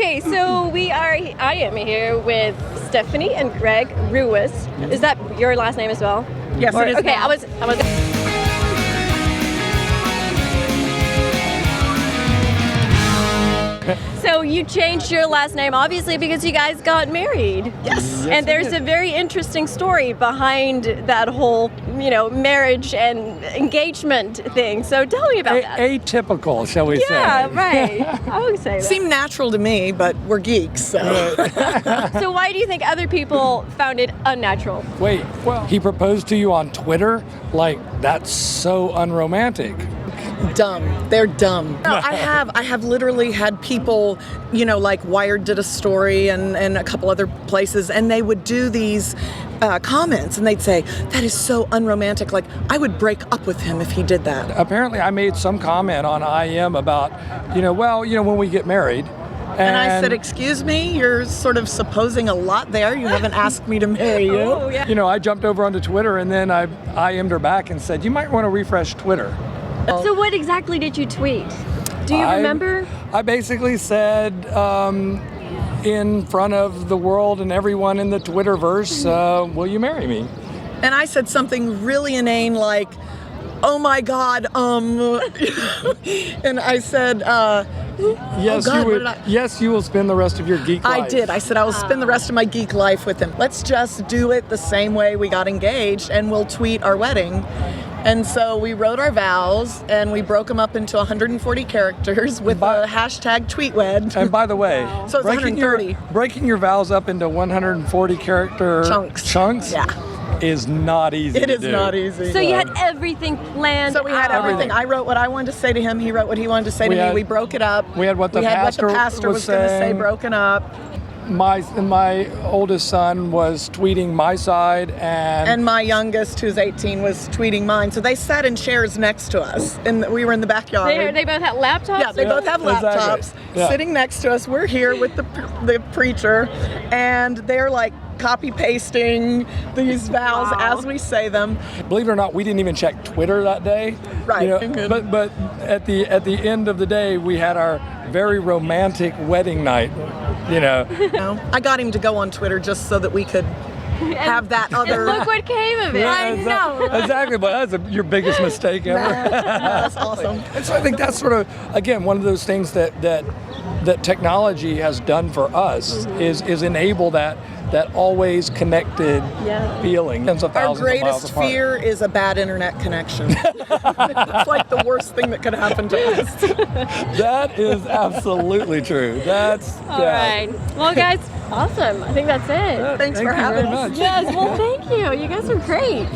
Okay, so I am here with Stephanie and Greg Rewis. Is that your last name as well? Yes, it is. Okay, now. I was. So you changed your last name, obviously, because you guys got married. Yes. And there's a very interesting story behind that whole, marriage and engagement thing. So tell me about that. Atypical, shall we say? Yeah, right. I would say that. Seemed natural to me, but we're geeks, so. So why do you think other people found it unnatural? Wait, he proposed to you on Twitter? Like, that's so unromantic. Dumb. They're dumb. No, I have literally had people, like Wired did a story and a couple other places, and they would do these comments, and they'd say, that is so unromantic. Like, I would break up with him if he did that. Apparently, I made some comment on IM about, when we get married. And I said, excuse me, you're sort of supposing a lot there. You haven't asked me to marry you. Oh, yeah. I jumped over onto Twitter, and then I IM'd her back and said, you might want to refresh Twitter. So what exactly did you tweet? Do you remember? I basically said, in front of the world and everyone in the Twitterverse, will you marry me? And I said something really inane like, oh my God, and I said, yes, oh God, you would. Yes, you will spend the rest of your geek life. I did. I said I will spend the rest of my geek life with him. Let's just do it the same way we got engaged, and we'll tweet our wedding. And so we wrote our vows, and we broke them up into 140 characters with the hashtag tweetwed. And by the way, so it's 130. Breaking your vows up into 140 character chunks yeah. is not easy It to is do. not easy. So you had everything planned. So we had everything. I wrote what I wanted to say to him. He wrote what he wanted to say to me. We broke it up. We had what the pastor was going to say broken up. My oldest son was tweeting my side, and my youngest, who's 18, was tweeting mine. So they sat in chairs next to us, and we were in the backyard. They both had laptops? Yeah, they both have laptops. Exactly. Yeah. Sitting next to us. We're here with the preacher, and they're like copy pasting these vows as we say them. Believe it or not, we didn't even check Twitter that day. Right. But at the end of the day, we had our very romantic wedding night. I got him to go on Twitter just so that we could have that other. And look what came of it. Yeah, I know. Exactly, but that's your biggest mistake ever. That's awesome. And so I think that's sort of, again, one of those things that technology has done for us is enable that always connected feeling. Tens of Our thousands of miles greatest apart. fear is a bad internet connection. It's like the worst thing that could happen to us. That is absolutely true. That's All right. Well, guys, awesome. I think that's it. Thanks for Thank you having very us. much. Yes, well, thank you. You guys are great.